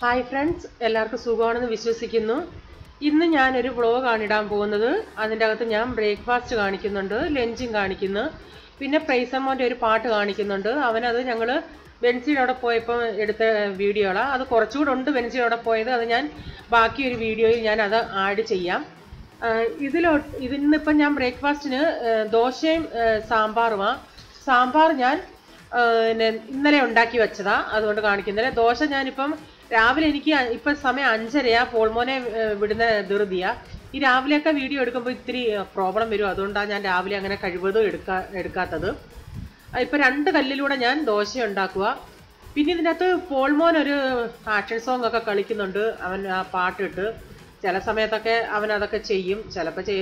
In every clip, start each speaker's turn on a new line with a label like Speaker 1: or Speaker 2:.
Speaker 1: Hi friends, എല്ലാവർക്കും സുഖമാണെന്ന് വിശ്വസിക്കുന്നു. ഇന്ന് ഞാനൊരു വ്ളോഗാണ് ഇടാൻ പോകുന്നത്. അതിൻ്റെ അകത്ത് ഞാൻ ബ്രേക്ക്ഫാസ്റ്റ് കാണിക്കുന്നുണ്ട്, ലഞ്ചും കാണിക്കുന്നു, പിന്നെ പ്രൈസമ്മോൻ്റെ ഒരു പാട്ട് കാണിക്കുന്നുണ്ട്. അവനത് ഞങ്ങൾ ബെൻസിയുടെ അവിടെ പോയപ്പോൾ എടുത്ത വീഡിയോകളാണ്. അത് കുറച്ചുകൂടെ ഉണ്ട് ബെൻസിയുടെ അവിടെ പോയത്. അത് ഞാൻ ബാക്കി ഒരു വീഡിയോയിൽ ഞാൻ അത് ആഡ് ചെയ്യാം. ഇതിന്നിപ്പം ഞാൻ ബ്രേക്ക്ഫാസ്റ്റിന് ദോശയും സാമ്പാറുമാണ്. സാമ്പാർ ഞാൻ ഇന്നലെ ഉണ്ടാക്കി വെച്ചതാ, അതുകൊണ്ട് കാണിക്കുന്നില്ല. ദോശ ഞാനിപ്പം രാവിലെ എനിക്ക് ഇപ്പം സമയം 5:30 പോൾമോനെ വിടുന്ന ധൃതിയാ. ഈ രാവിലെയൊക്കെ വീഡിയോ എടുക്കുമ്പോൾ ഇത്തിരി പ്രോബ്ലം വരും, അതുകൊണ്ടാണ് ഞാൻ രാവിലെ അങ്ങനെ കഴിവതും എടുക്കാത്തത്. ഇപ്പം 2 കല്ലിലൂടെ ഞാൻ ദോശ ഉണ്ടാക്കുക. പിന്നെ ഇതിനകത്ത് പോൾമോൻ ഒരു ആക്ഷൻ സോങ് ഒക്കെ കളിക്കുന്നുണ്ട്. അവൻ ആ പാട്ടിട്ട് ചില സമയത്തൊക്കെ അവൻ അതൊക്കെ ചെയ്യും, ചിലപ്പോൾ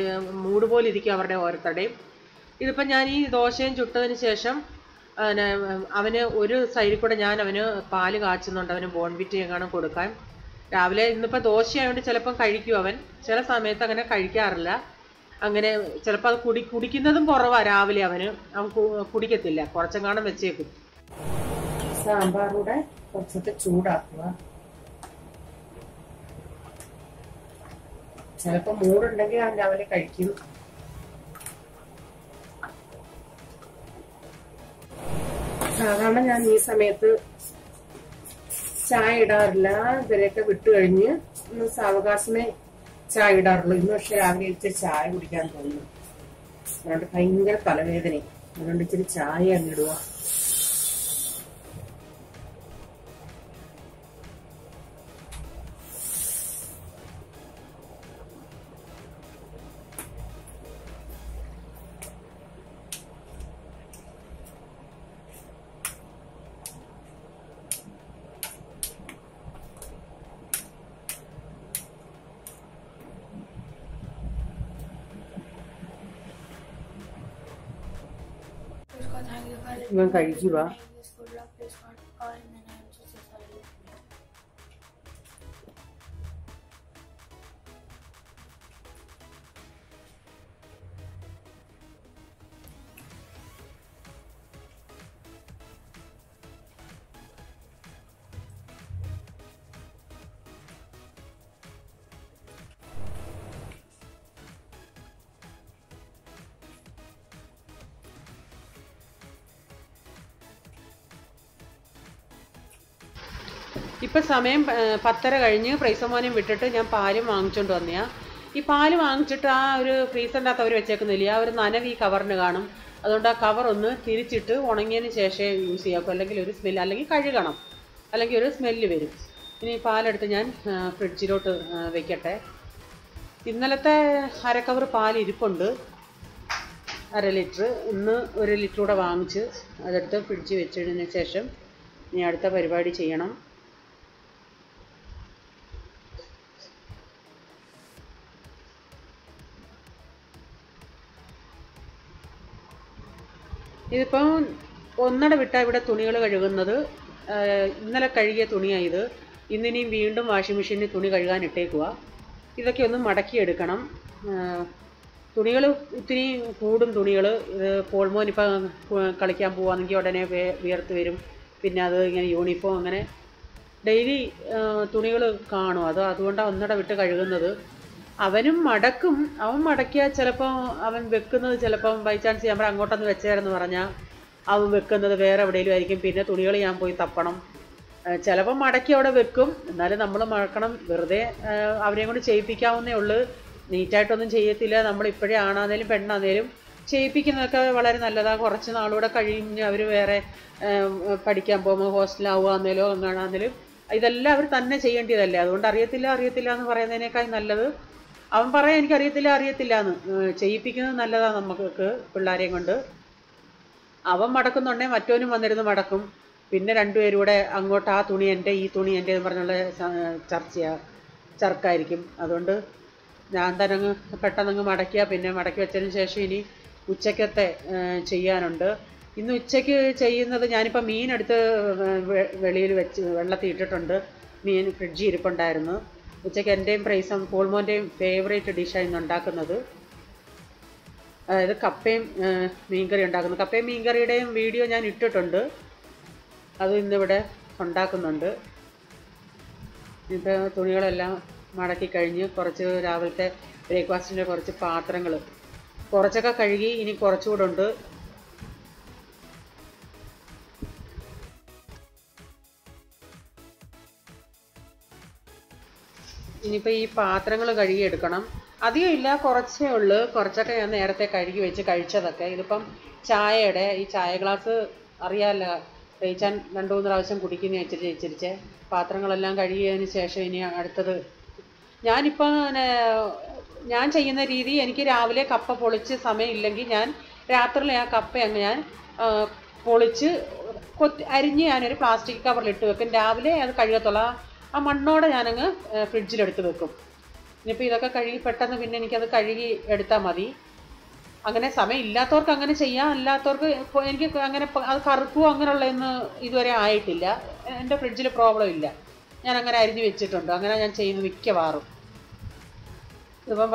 Speaker 1: മൂഡ് പോലെ ഇരിക്കും അവരുടെ ഓരോരുത്തരുടെയും. ഇതിപ്പം ഞാൻ ഈ ദോശയും ചുട്ടതിന് ശേഷം അവന് ഒരു സൈഡിൽ കൂടെ ഞാൻ അവന് പാല് കാച്ചുന്നുണ്ട്. അവന് ബോൺവിറ്റ് എങ്ങാനും കൊടുക്കാൻ. രാവിലെ ഇന്നിപ്പോൾ ദോശയായതുകൊണ്ട് ചിലപ്പം കഴിക്കും അവൻ, ചില സമയത്ത് അങ്ങനെ കഴിക്കാറില്ല. അങ്ങനെ ചിലപ്പോൾ അത് കുടിക്കുന്നതും കുറവാണ്. രാവിലെ അവൻ കുടിക്കത്തില്ല, കുറച്ചെങ്ങാനും വെച്ചേക്കും. സാമ്പാറൂടെ കുറച്ചൊക്കെ ചൂടാക്കുക. ചിലപ്പോൾ മൂടുണ്ടെങ്കിൽ അവൻ രാവിലെ കഴിക്കും. സാധാരണ ഞാൻ ഈ സമയത്ത് ചായ ഇടാറില്ല. ഇവരെയൊക്കെ വിട്ടു കഴിഞ്ഞ് ഇന്ന് സാവകാശമേ ചായ ഇടാറുള്ളൂ. ഇന്ന് പക്ഷെ രാവിലെ ഇച്ചിരി ചായ കുടിക്കാൻ തോന്നുന്നു. അതുകൊണ്ട് ഭയങ്കര തലവേദനയും, അതുകൊണ്ട് ഇച്ചിരി ചായ അങ്ങിടുക. ഇവൻ കഴിക്കുക. ഇപ്പം സമയം 10:30 കഴിഞ്ഞ് പ്രൈസമോനെയും വിട്ടിട്ട് ഞാൻ പാലും വാങ്ങിച്ചുകൊണ്ട് വന്നെയാ. ഈ പാല് വാങ്ങിച്ചിട്ട് ആ ഒരു ഫ്രീസറിൻ്റെ അകത്ത് അവർ വെച്ചേക്കുന്നില്ല, ആ ഒരു നനവ് ഈ കവറിന് കാണും. അതുകൊണ്ട് ആ കവർ ഒന്ന് തിരിച്ചിട്ട് ഉണങ്ങിയതിന് ശേഷമേ യൂസ് ചെയ്യാക്കൂ, അല്ലെങ്കിൽ ഒരു സ്മെല്ല്, അല്ലെങ്കിൽ കഴുകണം, അല്ലെങ്കിൽ ഒരു സ്മെല്ല് വരും. ഇനി പാലെടുത്ത് ഞാൻ ഫ്രിഡ്ജിലോട്ട് വെക്കട്ടെ. ഇന്നലത്തെ 1/2 കവർ പാൽ ഇരിപ്പുണ്ട്, 1/2 ലിറ്റർ. ഇന്ന് 1 ലിറ്റർ കൂടെ വാങ്ങിച്ച് അതെടുത്ത് ഫ്രിഡ്ജിൽ വെച്ചതിന് ശേഷം ഇനി അടുത്ത പരിപാടി ചെയ്യണം. ഇതിപ്പം 1:30 വിട്ടാണ് ഇവിടെ തുണികൾ കഴുകുന്നത്. ഇന്നലെ കഴുകിയ തുണിയാണ് ഇത്. ഇന്നിനിയും വീണ്ടും വാഷിംഗ് മെഷീനിൽ തുണി കഴുകാൻ ഇട്ടേക്കുക. ഇതൊക്കെ ഒന്ന് മടക്കിയെടുക്കണം. തുണികൾ ഒത്തിരി കൂടും. തുണികൾ ഇത് പോൾമോൻ ഇപ്പം കളിക്കാൻ പോവാണെങ്കിൽ ഉടനെ വിയർത്ത് വരും. പിന്നെ അത് ഇങ്ങനെ യൂണിഫോം അങ്ങനെ ഡെയിലി തുണികൾ കാണും. അതുകൊണ്ടാണ് 1:30 വിട്ട് കഴുകുന്നത്. അവനും മടക്കും. അവൻ മടക്കിയാൽ ചിലപ്പോൾ അവൻ വെക്കുന്നത്, ചിലപ്പം ബൈ ചാൻസ് ഞാൻ അങ്ങോട്ടൊന്ന് വെച്ചേരെന്ന് പറഞ്ഞാൽ അവൻ വെക്കുന്നത് വേറെ എവിടെയെങ്കിലും ആയിരിക്കും. പിന്നെ തുണികൾ ഞാൻ പോയി തപ്പണം. ചിലപ്പം മടക്കി അവിടെ വെക്കും, എന്നാലും നമ്മൾ മടക്കണം. വെറുതെ അവരെയും കൊണ്ട് ചെയ്യിപ്പിക്കാവുന്നേ ഉള്ളൂ, നീറ്റായിട്ടൊന്നും ചെയ്യത്തില്ല. നമ്മളിപ്പോഴേ ആണാന്നേലും പെണ്ണാന്നേലും ചെയ്യിപ്പിക്കുന്നതൊക്കെ വളരെ നല്ലതാണ്. കുറച്ച് നാളുകൂടെ കഴിഞ്ഞ് അവർ വേറെ പഠിക്കാൻ പോകുമ്പോൾ ഹോസ്റ്റലാവുകയാന്നേലോ എങ്ങാണാന്നേലും ഇതെല്ലാം അവർ തന്നെ ചെയ്യേണ്ടതല്ലേ. അതുകൊണ്ട് അറിയത്തില്ല എന്ന് പറയുന്നതിനേക്കാൾ നല്ലത് അവൻ പറയാൻ എനിക്കറിയത്തില്ല എന്ന് ചെയ്യിപ്പിക്കുന്നത് നല്ലതാണ് നമുക്ക് പിള്ളേരെയും കൊണ്ട്. അവൻ മടക്കുന്നുണ്ടെങ്കിൽ മറ്റവനും വന്നിരുന്ന് മടക്കും. പിന്നെ 2 പേരും കൂടെ അങ്ങോട്ട് ആ തുണി എൻ്റെ ഈ തുണി എൻ്റെ എന്ന് പറഞ്ഞുള്ള ചർക്കായിരിക്കും. അതുകൊണ്ട് ഞാൻ തന്നെ പെട്ടെന്നങ്ങ് മടക്കിയാൽ പിന്നെ മടക്കി വെച്ചതിന് ശേഷം ഇനി ഉച്ചക്കത്തെ ചെയ്യാനുണ്ട്. ഇന്ന് ഉച്ചയ്ക്ക് ചെയ്യുന്നത്, ഞാനിപ്പോൾ മീനെടുത്ത് വെളിയിൽ വെച്ച് വെള്ളത്തിൽ ഇട്ടിട്ടുണ്ട്. മീൻ ഫ്രിഡ്ജിൽ ഇരിപ്പുണ്ടായിരുന്നു. ഉച്ചയ്ക്ക് എൻ്റെയും പോൾമോൻ്റെയും ഫേവറേറ്റ് ഡിഷാണ് ഇന്ന് ഉണ്ടാക്കുന്നത്. അതായത് കപ്പയും മീൻകറി ഉണ്ടാക്കുന്നത്. കപ്പയും മീൻകറിയുടെയും വീഡിയോ ഞാൻ ഇട്ടിട്ടുണ്ട്. അത് ഇന്നിവിടെ ഉണ്ടാക്കുന്നുണ്ട്. ഇപ്പോൾ തുണികളെല്ലാം മടക്കി കഴിഞ്ഞ് കുറച്ച് രാവിലത്തെ ബ്രേക്ക്ഫാസ്റ്റിൻ്റെ കുറച്ച് പാത്രങ്ങൾ കുറച്ചൊക്കെ കഴുകി, ഇനി കുറച്ചുകൂടെ ഉണ്ട്. ഇനിയിപ്പോൾ ഈ പാത്രങ്ങൾ കഴുകിയെടുക്കണം. അധികം ഇല്ല, കുറച്ചേ ഉള്ളൂ. കുറച്ചൊക്കെ ഞാൻ നേരത്തെ കഴുകി വെച്ച് കഴിച്ചതൊക്കെ. ഇതിപ്പം ഈ ചായ ഗ്ലാസ് അറിയാമല്ലോ, കഴിച്ചാൻ 2-3 പ്രാവശ്യം കുടിക്കുന്ന ഇച്ചിരിച്ച് പാത്രങ്ങളെല്ലാം കഴുകിയതിന് ശേഷം ഇനി അടുത്തത് ഞാനിപ്പോൾ ഞാൻ ചെയ്യുന്ന രീതി, എനിക്ക് രാവിലെ കപ്പ പൊളിച്ച് സമയമില്ലെങ്കിൽ ഞാൻ രാത്രിയിൽ ആ കപ്പ അങ്ങ് ഞാൻ പൊളിച്ച് അരിഞ്ഞ് ഞാനൊരു പ്ലാസ്റ്റിക് കവറിലിട്ട് വെക്കും. രാവിലെ അത് കഴുകത്തുള്ള ആ മണ്ണോടെ ഞാനങ്ങ് ഫ്രിഡ്ജിലെടുത്ത് വെക്കും. ഇനിയിപ്പോൾ ഇതൊക്കെ കഴുകി പെട്ടെന്ന് പിന്നെ എനിക്കത് കഴുകി എടുത്താൽ മതി. അങ്ങനെ സമയം ഇല്ലാത്തവർക്ക് അങ്ങനെ ചെയ്യാം. അല്ലാത്തവർക്ക് എനിക്ക് അങ്ങനെ അത് കറുക്കുവോ അങ്ങനെയുള്ളതൊന്നും ഇതുവരെ ആയിട്ടില്ല. എൻ്റെ ഫ്രിഡ്ജിൽ പ്രോബ്ലം ഇല്ല. ഞാൻ അങ്ങനെ അരിഞ്ഞ് വെച്ചിട്ടുണ്ട്. അങ്ങനെ ഞാൻ ചെയ്യുന്നത് മിക്കവാറും. ഇതിപ്പം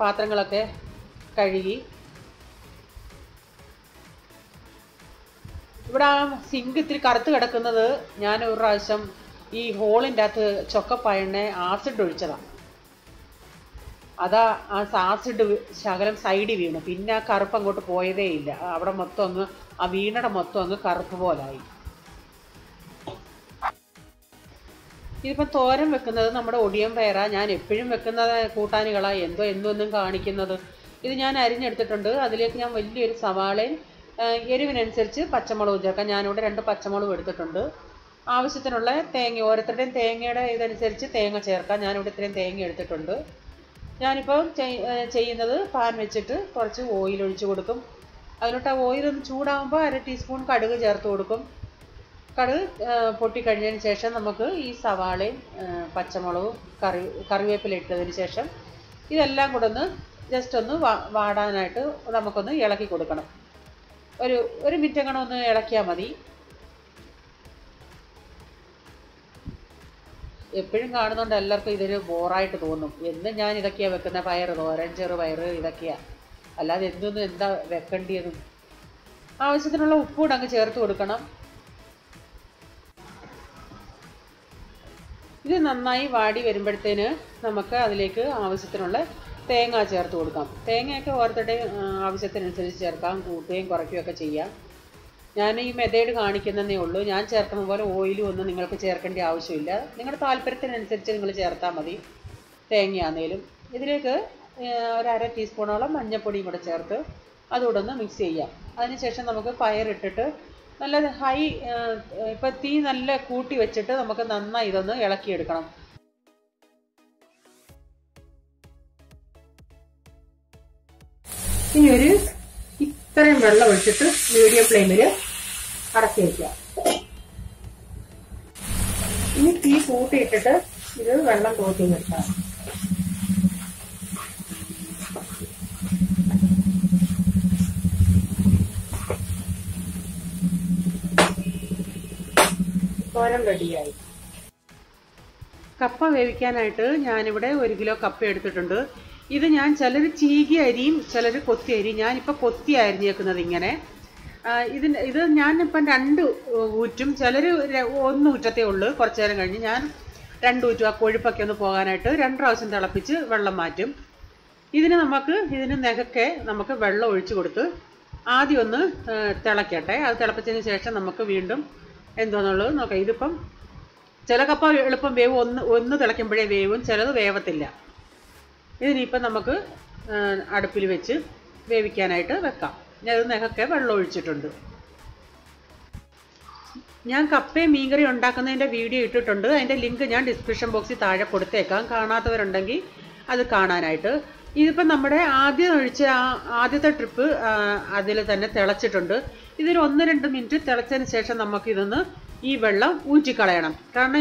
Speaker 1: പാത്രങ്ങളൊക്കെ കഴുകി ഇവിടെ ആ സിങ്ക് ഇത്തിരി കറുത്ത് കിടക്കുന്നത് ഞാൻ ഒരു പ്രാവശ്യം ഈ ഹോളിൻ്റെ അകത്ത് ചൊക്കപ്പായണ്ണ ആസിഡ് ഒഴിച്ചതാണ്. അതാ ആ ആസിഡ് ശകലം സൈഡിൽ വീണു. പിന്നെ ആ കറുപ്പ് അങ്ങോട്ട് പോയതേ ഇല്ല. അവിടെ മൊത്തം അങ്ങ് ആ വീണയുടെ മൊത്തം അങ്ങ് കറുപ്പ് പോലായി. ഇതിപ്പം തോരൻ വെക്കുന്നത് നമ്മുടെ ഒടിയൻ പയറാ. ഞാൻ എപ്പോഴും വെക്കുന്ന കൂട്ടാനുകളാണ്. എന്നും കാണിക്കുന്നത്. ഇത് ഞാൻ അരിഞ്ഞെടുത്തിട്ടുണ്ട്. അതിലേക്ക് ഞാൻ വലിയൊരു സവാളയും എരിവിനനുസരിച്ച് പച്ചമുളകും ചേർക്കാം. ഞാനിവിടെ 2 പച്ചമുളകും എടുത്തിട്ടുണ്ട്. ആവശ്യത്തിനുള്ള തേങ്ങ, ഓരോരുത്തരുടെയും തേങ്ങയുടെ ഇതനുസരിച്ച് തേങ്ങ ചേർക്കാം. ഞാനിവിടെ ഇത്രയും തേങ്ങ എടുത്തിട്ടുണ്ട്. ഞാനിപ്പം ചെയ്യുന്നത് പാൻ വെച്ചിട്ട് കുറച്ച് ഓയിൽ ഒഴിച്ച് കൊടുക്കും. അതിലോട്ട് ആ ഓയിലൊന്ന് ചൂടാകുമ്പോൾ 1/2 ടീസ്പൂൺ കടുക് ചേർത്ത് കൊടുക്കും. കടുക് പൊട്ടിക്കഴിഞ്ഞതിന് ശേഷം നമുക്ക് ഈ സവാളയും പച്ചമുളകും കറിവേപ്പില ഇട്ടതിന് ശേഷം ഇതെല്ലാം കൂടെ ഒന്ന് ജസ്റ്റ് ഒന്ന് വാടാനായിട്ട് നമുക്കൊന്ന് ഇളക്കി കൊടുക്കണം. ഒരു മിനിറ്റ് അങ്ങനെ ഒന്ന് ഇളക്കിയാൽ മതി. എപ്പോഴും കാണുന്നതുകൊണ്ട് എല്ലാവർക്കും ഇതൊരു ബോറായിട്ട് തോന്നും. എന്നും ഞാൻ ഇതൊക്കെയാണ് വെക്കുന്ന, തോരൻ, ചെറുപയർ ഇതൊക്കെയാണ്. അല്ലാതെ എന്താ വെക്കേണ്ടിയതും. ആവശ്യത്തിനുള്ള ഉപ്പൂടെ അങ്ങ് ചേർത്ത് കൊടുക്കണം. ഇത് നന്നായി വാടി വരുമ്പോഴത്തേന് നമുക്ക് അതിലേക്ക് ആവശ്യത്തിനുള്ള തേങ്ങ ചേർത്ത് കൊടുക്കാം. തേങ്ങയൊക്കെ ഓരോരുത്തരുടെയും ആവശ്യത്തിനനുസരിച്ച് ചേർക്കാം. കൂട്ടുകയും കുറയ്ക്കുകയൊക്കെ ചെയ്യാം. ഞാൻ ഈ മെത്തേഡ് കാണിക്കുന്നതേ ഉള്ളൂ. ഞാൻ ചേർക്കുന്ന പോലെ ഓയിലും ഒന്നും നിങ്ങൾക്ക് ചേർക്കേണ്ട ആവശ്യമില്ല. നിങ്ങളുടെ താല്പര്യത്തിനനുസരിച്ച് നിങ്ങൾ ചേർത്താൽ മതി. തേങ്ങയാന്നേലും ഇതിലേക്ക് 1/2 ടീസ്പൂണോളം മഞ്ഞൾപ്പൊടിയും കൂടെ ചേർത്ത് അതുകൂടെ ഒന്ന് മിക്സ് ചെയ്യാം. അതിനുശേഷം നമുക്ക് പയറിട്ടിട്ട് നല്ല ഇപ്പം തീ നല്ല കൂട്ടി വെച്ചിട്ട് നമുക്ക് നന്നായി ഇതൊന്ന് ഇളക്കിയെടുക്കണം. ഇനി ഇത്രയും വെള്ളം ഒഴിച്ചിട്ട് മീഡിയം ഫ്ലെയിമിൽ അടക്കി വയ്ക്കുക. ഇനി തീ കൂട്ടിയിട്ടിട്ട് ഇത് വെള്ളം തോത്തി വെക്കാം. തോരൻ റെഡിയായി. കപ്പ വേവിക്കാനായിട്ട് ഞാനിവിടെ 1 കിലോ കപ്പ എടുത്തിട്ടുണ്ട്. ഇത് ഞാൻ ചിലർ ചീകി അരിയും ചിലർ കൊത്തി അരിയും. ഞാനിപ്പോൾ കൊത്തി അരിഞ്ഞേക്കുന്നത് ഇങ്ങനെ. ഇത് ഞാനിപ്പം 2 ഊറ്റും. ചിലർ 1 ഊറ്റത്തേ ഉള്ളൂ. കുറച്ച് നേരം കഴിഞ്ഞ് ഞാൻ 2 ഊറ്റും. ആ കൊഴുപ്പൊക്കെ ഒന്ന് പോകാനായിട്ട് 2 പ്രാവശ്യം തിളപ്പിച്ച് വെള്ളം മാറ്റും. ഇതിന് നെകക്കെ നമുക്ക് വെള്ളം ഒഴിച്ച് കൊടുത്ത് ആദ്യം ഒന്ന് തിളക്കട്ടെ. അത് തിളപ്പിച്ചതിന് ശേഷം നമുക്ക് വീണ്ടും എന്തോന്നുള്ളത് നോക്കാം. ഇതിപ്പം ചില കപ്പ എളുപ്പം വേവും, ഒന്ന് തിളയ്ക്കുമ്പോഴേ വേവും, ചിലത് വേവത്തില്ല. ഇതിനിപ്പം നമുക്ക് അടുപ്പിൽ വെച്ച് വേവിക്കാനായിട്ട് വെക്കാം. ഞാൻ നെകക്കെ വെള്ളം ഒഴിച്ചിട്ടുണ്ട്. ഞാൻ കപ്പയും മീൻകറി ഉണ്ടാക്കുന്നതിൻ്റെ വീഡിയോ ഇട്ടിട്ടുണ്ട്. അതിൻ്റെ ലിങ്ക് ഞാൻ ഡിസ്ക്രിപ്ഷൻ ബോക്സിൽ താഴെ കൊടുത്തേക്കാം. കാണാത്തവരുണ്ടെങ്കിൽ അത് കാണാനായിട്ട്. ഇതിപ്പം നമ്മുടെ ആദ്യം ഒഴിച്ച ആദ്യത്തെ ട്രിപ്പ് അതിൽ തന്നെ തിളച്ചിട്ടുണ്ട്. ഇതിൽ 1-2 മിനിറ്റ് തിളച്ചതിന് ശേഷം നമുക്കിതൊന്ന് ഈ വെള്ളം ഊറ്റിക്കളയണം. കാരണം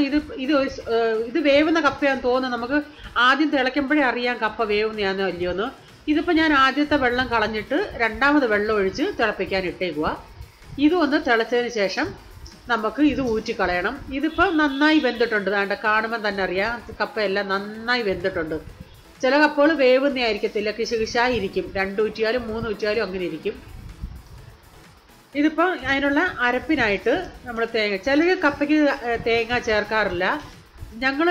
Speaker 1: ഇത് വേവുന്ന കപ്പയാണെന്ന് തോന്നുന്നു. നമുക്ക് ആദ്യം തിളയ്ക്കുമ്പോഴേ അറിയാം കപ്പ വേവുന്നതാണോ അല്ലയോന്ന്. ഇതിപ്പോൾ ഞാൻ ആദ്യത്തെ വെള്ളം കളഞ്ഞിട്ട് 2ാമത് വെള്ളം ഒഴിച്ച് തിളപ്പിക്കാൻ ഇട്ടേക്കുക. ഇതും ഒന്ന് തിളച്ചതിന് ശേഷം നമുക്ക് ഇത് ഊറ്റിക്കളയണം. ഇതിപ്പോൾ നന്നായി വെന്തിട്ടുണ്ട്. വേണ്ട കാണുമ്പോൾ തന്നെ അറിയാം കപ്പയെല്ലാം നന്നായി വെന്തിട്ടുണ്ട്. ചില കപ്പകൾ വേവുന്നതായിരിക്കത്തില്ല, കിശകിശായിരിക്കും. 2 ഊറ്റിയാലും 3 ഊറ്റിയാലും അങ്ങനെ ഇരിക്കും. ഇതിപ്പോൾ അതിനുള്ള അരപ്പിനായിട്ട് നമ്മൾ ചിലർ കപ്പയ്ക്ക് തേങ്ങ ചേർക്കാറില്ല. ഞങ്ങൾ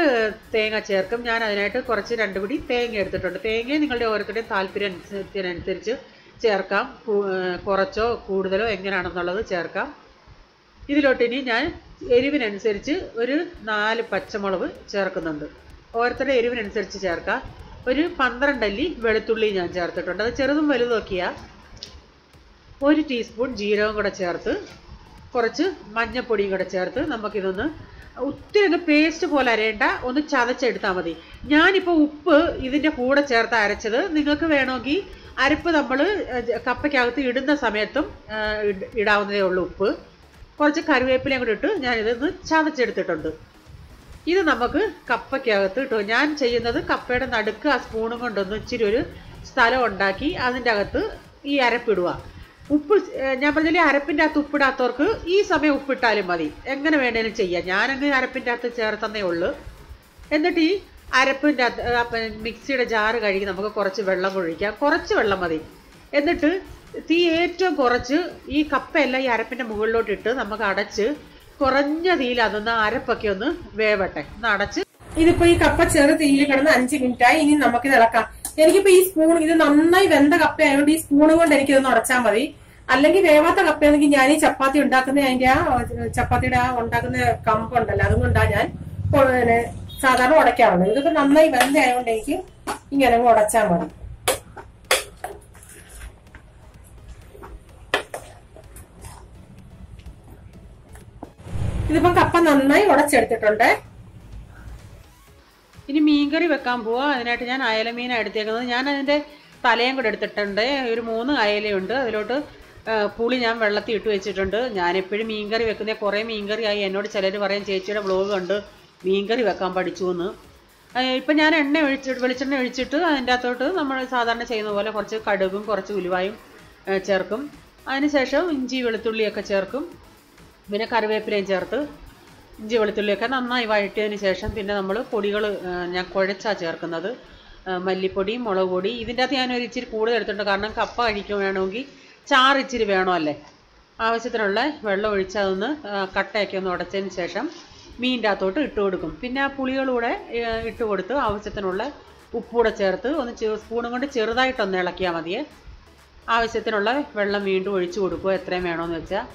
Speaker 1: തേങ്ങ ചേർക്കും. ഞാൻ അതിനായിട്ട് കുറച്ച് 2 പിടി തേങ്ങ എടുത്തിട്ടുണ്ട്. തേങ്ങ നിങ്ങളുടെ ഓരോരുത്തരുടെയും താല്പര്യത്തിനനുസരിച്ച് ചേർക്കാം. കുറച്ചോ കൂടുതലോ എങ്ങനെയാണെന്നുള്ളത് ചേർക്കാം. ഇതിലോട്ട് ഇനി ഞാൻ എരിവിനനുസരിച്ച് ഒരു 4 പച്ചമുളക് ചേർക്കുന്നുണ്ട്. ഓരോരുത്തരുടെ എരിവിനനുസരിച്ച് ചേർക്കാം. ഒരു 12 അല്ലി വെളുത്തുള്ളി ഞാൻ ചേർത്തിട്ടുണ്ട്. അത് ചെറുതും വലുതൊക്കെയാണ്. 1 ടീസ്പൂൺ ജീരകം കൂടെ ചേർത്ത് കുറച്ച് മഞ്ഞൾപ്പൊടിയും കൂടെ ചേർത്ത് നമുക്കിതൊന്ന് ഒത്തിരി ഒന്ന് പേസ്റ്റ് പോലെ അരയേണ്ട, ഒന്ന് ചതച്ചെടുത്താൽ മതി. ഞാനിപ്പോൾ ഉപ്പ് ഇതിൻ്റെ കൂടെ ചേർത്ത് അരച്ചത്. നിങ്ങൾക്ക് വേണമെങ്കിൽ അരപ്പ് നമ്മൾ കപ്പയ്ക്കകത്ത് ഇടുന്ന സമയത്തും ഇടാവുന്നതേ ഉള്ളൂ. ഉപ്പ് കുറച്ച് കറിവേപ്പിലയും കൂടെ ഇട്ട് ഞാനിതൊന്ന് ചതച്ചെടുത്തിട്ടുണ്ട്. ഇത് നമുക്ക് കപ്പയ്ക്കകത്ത് ഇട്ടു. ഞാൻ ചെയ്യുന്നത് കപ്പയുടെ നടുക്ക് ആ സ്പൂണും കൊണ്ടൊന്ന് ഇച്ചിരി ഒരു സ്ഥലം ഉണ്ടാക്കി അതിൻ്റെ അകത്ത് ഈ അരപ്പിടുക. ഉപ്പ് ഞാൻ പറഞ്ഞില്ലേ, അരപ്പിൻ്റെ അകത്ത് ഉപ്പിടാത്തവർക്ക് ഈ സമയം ഉപ്പിട്ടാലും മതി, എങ്ങനെ വേണേലും ചെയ്യാം. ഞാനങ്ങ് അരപ്പിൻ്റെ അകത്ത് ചേർത്തന്നേ ഉള്ളൂ. എന്നിട്ട് ഈ അരപ്പിൻ്റെ അകത്ത് മിക്സിയുടെ ജാറ് കഴുകി നമുക്ക് കുറച്ച് വെള്ളം ഒഴിക്കാം. കുറച്ച് വെള്ളം മതി. എന്നിട്ട് തീ ഏറ്റവും കുറച്ച് ഈ കപ്പയെല്ലാം ഈ അരപ്പിൻ്റെ മുകളിലോട്ടിട്ട് നമുക്ക് അടച്ച് കുറഞ്ഞ തീയിൽ അതൊന്ന് അരപ്പൊക്കെ ഒന്ന് വേവട്ടെ. ഒന്ന് അടച്ച്
Speaker 2: ഇതിപ്പോ ഈ കപ്പ ചെറു തീയിൽ കിടന്ന് 5 മിനിറ്റായി. ഇനി നമുക്കിത് ഇളക്കാം. എനിക്കിപ്പോ ഈ സ്പൂൺ, ഇത് നന്നായി വെന്ത കപ്പ ആയതുകൊണ്ട് ഈ സ്പൂൺ കൊണ്ട് എനിക്കിതൊന്ന് ഉടച്ചാൽ മതി. അല്ലെങ്കിൽ വേവാത്ത കപ്പയാണെങ്കിൽ ഞാൻ ഈ ചപ്പാത്തി ഉണ്ടാക്കുന്ന അതിന്റെ ചപ്പാത്തിയുടെ ഉണ്ടാക്കുന്ന കമ്പുണ്ടല്ലോ, അതുകൊണ്ടാണ് ഞാൻ സാധാരണ ഉടയ്ക്കാറുള്ളത്. ഇതിപ്പോ നന്നായി വെന്ത ആയതുകൊണ്ട് എനിക്ക് ഇങ്ങനെ അങ്ങ് ഉടച്ചാൽ മതി. ഇതിപ്പം കപ്പ നന്നായി ഉടച്ചെടുത്തിട്ടുണ്ട്.
Speaker 1: ഇനി മീൻകറി വെക്കാൻ പോവാ. അതിനായിട്ട് ഞാൻ അയലമീനാണ് എടുത്തേക്കുന്നത്. ഞാൻ അതിൻ്റെ തലയും കൂടെ എടുത്തിട്ടുണ്ട്. ഒരു 3 അയലയുണ്ട്. അതിലോട്ട് പുളി ഞാൻ വെള്ളത്തിൽ ഇട്ട് വെച്ചിട്ടുണ്ട്. ഞാനെപ്പോഴും മീൻകറി വെക്കുന്ന കുറേ മീൻകറി ആയി. എന്നോട് ചിലർ പറയും ചേച്ചിയുടെ വ്ലോഗ് കണ്ട് മീൻകറി വെക്കാൻ പഠിച്ചു എന്ന്. ഇപ്പം ഞാൻ വെളിച്ചെണ്ണ ഒഴിച്ചിട്ട് അതിൻ്റെ അകത്തോട്ട് നമ്മൾ സാധാരണ ചെയ്യുന്ന പോലെ കുറച്ച് കടുകും കുറച്ച് ഉലുവായും ചേർക്കും. അതിനുശേഷം ഇഞ്ചി വെളുത്തുള്ളിയൊക്കെ ചേർക്കും. പിന്നെ കറിവേപ്പിലയും ചേർത്ത് ഇഞ്ചി വെളുത്തുള്ളിയൊക്കെ നന്നായി വഴറ്റിയതിന് ശേഷം പിന്നെ നമ്മൾ പൊടികൾ ഞാൻ കുഴച്ചാണ് ചേർക്കുന്നത്. മല്ലിപ്പൊടി, മുളക് പൊടി. ഇതിൻ്റെ അകത്ത് ഞാനൊരു ഇച്ചിരി കൂടുതൽ എടുത്തിട്ടുണ്ട്. കാരണം കപ്പ കഴിക്കാൻ വേണമെങ്കിൽ ചാറ് ഇച്ചിരി വേണമല്ലേ. ആവശ്യത്തിനുള്ള വെള്ളം ഒഴിച്ചതൊന്ന് കട്ടയൊക്കെ ഒന്ന് ഉടച്ചതിന് ശേഷം മീനിൻ്റെ അകത്തോട്ട് ഇട്ട് കൊടുക്കും. പിന്നെ ആ പുളികളൂടെ ഇട്ട് കൊടുത്ത് ആവശ്യത്തിനുള്ള ഉപ്പൂടെ ചേർത്ത് ഒന്ന് സ്പൂണും കൊണ്ട് ചെറുതായിട്ടൊന്ന് ഇളക്കിയാൽ മതിയേ. ആവശ്യത്തിനുള്ള വെള്ളം വീണ്ടും ഒഴിച്ചു കൊടുക്കുക, എത്രയും വേണമെന്ന് വെച്ചാൽ.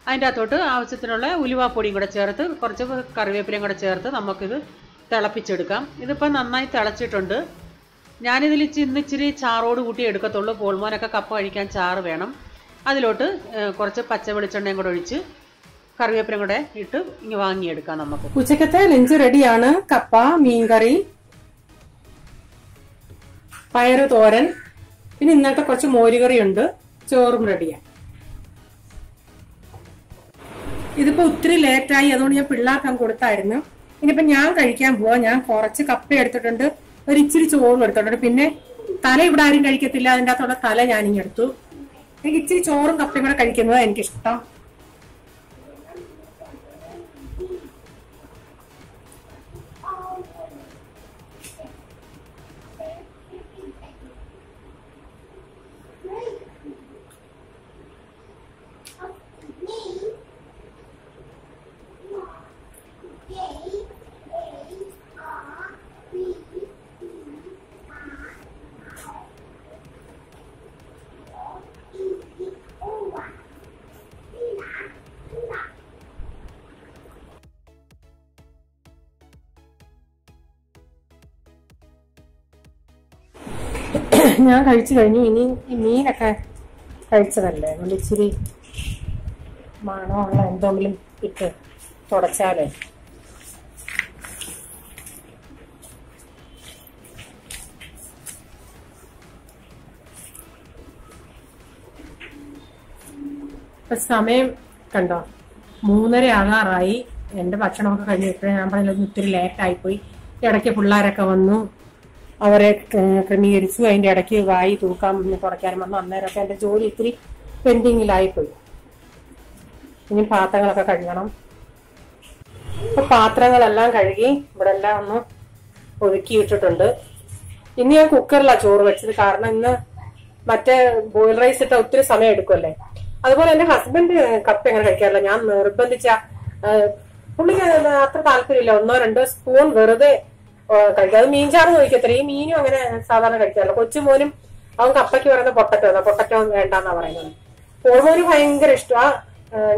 Speaker 1: അതിൻ്റെ അകത്തോട്ട് ആവശ്യത്തിനുള്ള ഉലുവാപ്പൊടിയും കൂടെ ചേർത്ത് കുറച്ച് കറിവേപ്പിലയും കൂടെ ചേർത്ത് നമുക്കിത് തിളപ്പിച്ചെടുക്കാം. ഇതിപ്പോൾ നന്നായി തിളച്ചിട്ടുണ്ട്. ഞാനിതിൽ ഇന്നിച്ചിരി ചാറോട് കൂട്ടി എടുക്കത്തുള്ളൂ. പോൾമോനൊക്കെ കപ്പ കഴിക്കാൻ ചാറ് വേണം. അതിലോട്ട് കുറച്ച് പച്ച വെളിച്ചെണ്ണയും കൂടെ ഒഴിച്ച് കറിവേപ്പിലയും കൂടെ ഇട്ട് ഇങ്ങ് വാങ്ങിയെടുക്കാം നമുക്ക്.
Speaker 2: ഉച്ചക്കത്തെ ലഞ്ച് റെഡിയാണ്. കപ്പ, മീൻകറി, പയറ് തോരൻ, പിന്നെ ഇന്നത്തെ കുറച്ച് മോരുകറിയുണ്ട്. ചോറും റെഡിയാണ്. ഇതിപ്പോ ഒത്തിരി ലേറ്റായി, അതുകൊണ്ട് ഞാൻ പിള്ളേർക്കാൻ കൊടുത്തായിരുന്നു. ഇനിയിപ്പോ ഞാൻ കഴിക്കാൻ പോവാ. ഞാൻ കുറച്ച് കപ്പ എടുത്തിട്ടുണ്ട്, ഒരു ഇച്ചിരി ചോറും എടുത്തിട്ടുണ്ട്. പിന്നെ തല ഇവിടെ ആരും കഴിക്കത്തില്ല, അതിൻ്റെ അകത്തുള്ള തല ഞാനിങ്ങെടുത്തു. എനിക്ക് ഇച്ചിരി ചോറും കപ്പയും കൂടെ കഴിക്കുന്നത് എനിക്കിഷ്ടം. ഞാൻ കഴിച്ചു കഴിഞ്ഞു. ഇനി ഈ മീനൊക്കെ കഴിച്ചതല്ലേ, അതുകൊണ്ട് ഇച്ചിരി മണമുള്ള എന്തെങ്കിലും ഇട്ട് തുടച്ചാലേ. ഇപ്പൊ സമയം കണ്ടോ, 3:30 ആകാറായി. എന്റെ ഭക്ഷണമൊക്കെ കഴിഞ്ഞു. ഇപ്പോഴേ ഞാൻ പറഞ്ഞത് ഒത്തിരി ലേറ്റായിപ്പോയി. ഇടയ്ക്ക് പിള്ളേരൊക്കെ വന്നു, അവരെ ക്രമീകരിച്ചു. അതിന്റെ ഇടയ്ക്ക് വായി തൂക്കാൻ തുടയ്ക്കാനും വന്നു. അന്നേരമൊക്കെ എന്റെ ജോലി ഇത്തിരി പെൻഡിങ്ങിലായിപ്പോയി. ഇനി പാത്രങ്ങളൊക്കെ കഴുകണം. ഇപ്പൊ പാത്രങ്ങളെല്ലാം കഴുകി ഇവിടെ എല്ലാം ഒന്ന് ഒതുക്കിയിട്ടിട്ടുണ്ട്. ഇന്ന് ഞാൻ കുക്കറിലാണ് ചോറ് വെച്ചത്. കാരണം ഇന്ന് മറ്റേ ബോയിൽ റൈസ് ഇട്ട ഒത്തിരി സമയം എടുക്കുമല്ലേ. അതുപോലെ എന്റെ ഹസ്ബൻഡ് കപ്പ എങ്ങനെ കഴിക്കാറില്ല. ഞാൻ നിർബന്ധിച്ച പുള്ളിക്ക് അത്ര താല്പര്യമില്ല. 1-2 സ്പൂൺ വെറുതെ കഴിക്കും. അത് മീൻചാറ് കഴിക്കത്തില്ല. ഈ മീനും അങ്ങനെ സാധാരണ കഴിക്കാറില്ല. കൊച്ചുമോനും അവൻ കപ്പയ്ക്ക് പറയുന്ന പൊട്ടറ്റോ വേണ്ടെന്നാ പറയുന്നത്. പോൾമോന് ഭയങ്കര ഇഷ്ടമാ.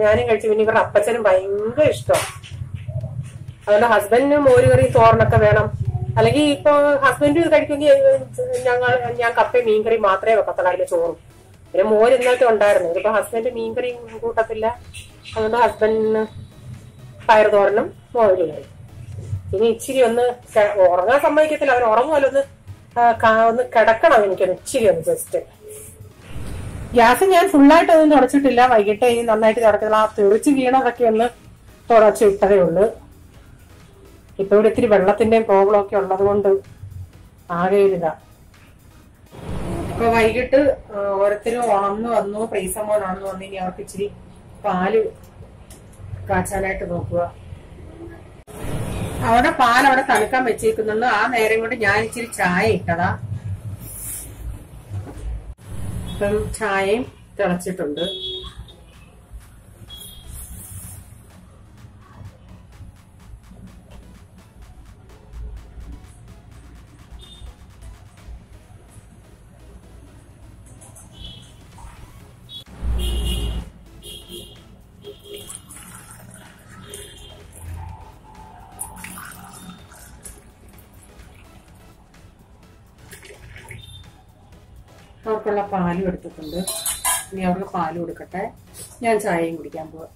Speaker 2: ഞാനും കഴിച്ചു. പിന്നെ ഇവരുടെ അപ്പച്ചനും ഭയങ്കര ഇഷ്ടമാണ്. അതുകൊണ്ട് ഹസ്ബൻഡിന് മോരുകറി തോരനൊക്കെ വേണം. അല്ലെങ്കിൽ ഇപ്പൊ ഹസ്ബൻഡ് കഴിക്കുമെങ്കിൽ ഞാൻ കപ്പയും മീൻകറി മാത്രമേ വെക്കത്തുള്ളൂ, അതിന്റെ ചോറും. പിന്നെ മോര് ഇന്നത്തെ ഉണ്ടായിരുന്നു. ഇതിപ്പോ ഹസ്ബൻഡ് മീൻകറി കൂട്ടത്തില്ല. അതുകൊണ്ട് ഹസ്ബൻഡിന് പയർ തോരനും മോര് കറി. ഇനി ഇച്ചിരി ഒന്ന് ഉറങ്ങാൻ സമ്മതിക്കത്തില്ല. അവർ ഉറങ്ങുമല്ലോ, ഒന്ന് കിടക്കണം എനിക്കൊന്ന് ഇച്ചിരി ഒന്ന് ജസ്റ്റ്. ഗ്യാസ് ഞാൻ ഫുള്ളായിട്ടൊന്നും തുടച്ചിട്ടില്ല. വൈകിട്ട് ഇനി നന്നായിട്ട് തുടക്കത്തില്ല. ആ തെറിച്ച് വീണതൊക്കെ ഒന്ന് തുടച്ചിട്ടതേ ഉള്ളൂ. ഇപ്പൊ ഇവിടെ ഇത്തിരി വെള്ളത്തിന്റെയും പ്രോബ്ലം ഒക്കെ ഉള്ളത് കൊണ്ട് ആകെ ഒരിതാ. ഇപ്പൊ വൈകിട്ട് ഓരോരുത്തരും ഉണർന്നു വന്നു. പ്രീസമോൻ ഉണർന്നു വന്നു. ഇനി അവർക്ക് ഇച്ചിരി പാല് കാച്ചാനായിട്ട് നോക്കുക. അവിടെ പാൽ തണുക്കാൻ വെച്ചേക്കുന്നുണ്ട്. ആ നേരം കൊണ്ട് ഞാൻ ഇച്ചിരി ചായ ഇട്ടതാ. ഇപ്പം ചായയും തിളച്ചിട്ടുണ്ട്. അവർക്കുള്ള പാലും എടുത്തിട്ടുണ്ട്. ഇനി അവർക്ക് പാല് കൊടുക്കട്ടെ. ഞാൻ ചായയും കുടിക്കാൻ പോവാം.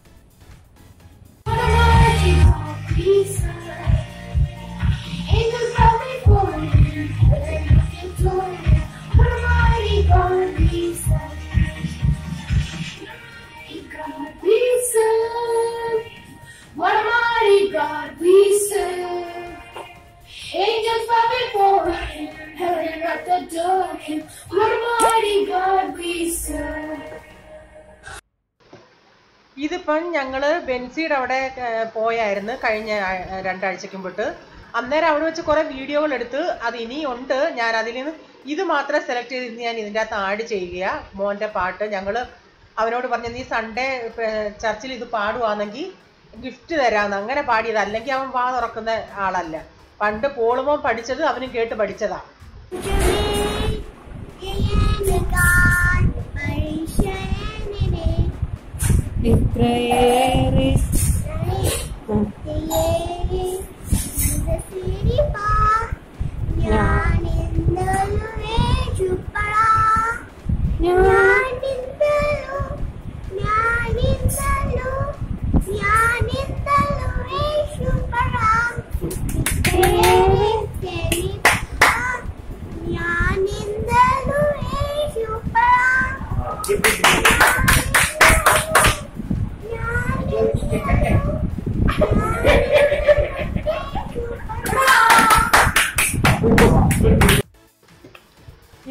Speaker 3: Angels bow before him, heaven earth adore him. What a mighty God we serve.
Speaker 2: ഇതിപ്പം ഞങ്ങള് ബെൻസിയുടെ അവിടെ പോയായിരുന്നു കഴിഞ്ഞ 2 ആഴ്ചക്ക് മുമ്പിട്ട്. അന്നേരം അവിടെ വെച്ച് കുറെ വീഡിയോകൾ എടുത്ത് അത് ഇനിയുണ്ട്. ഞാൻ അതിൽ നിന്ന് ഇത് മാത്രം സെലക്ട് ചെയ്ത് ഞാൻ ഇതിൻ്റെ അകത്ത് ആഡ് ചെയ്യുക. മോൻ്റെ പാട്ട് ഞങ്ങള് അവനോട് പറഞ്ഞു, നീ സൺഡേ ചർച്ചിൽ ഇത് പാടുവാണെങ്കിൽ ഗിഫ്റ്റ് തരാമെന്ന്. അങ്ങനെ പാടിയത്. അല്ലെങ്കിൽ അവൻ വാ തുറക്കുന്ന ആളല്ല. പണ്ട് പോളുമോൻ പഠിച്ചത് അവനും കേട്ട് പഠിച്ചതാ.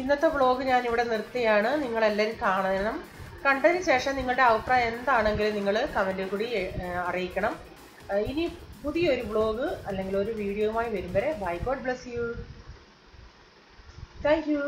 Speaker 2: ഇന്നത്തെ വ്ളോഗ് ഞാൻ ഇവിടെ നിർത്തിയാണ്. നിങ്ങളെല്ലാവരും കാണണം. കണ്ടതിന് ശേഷം നിങ്ങളുടെ അഭിപ്രായം എന്താണെങ്കിലും നിങ്ങൾ കമൻറ്റിൽ കൂടി അറിയിക്കണം. ഇനി പുതിയൊരു വ്ളോഗ് അല്ലെങ്കിൽ ഒരു വീഡിയോയുമായി വരും വരെ bye. God bless you. Thank U.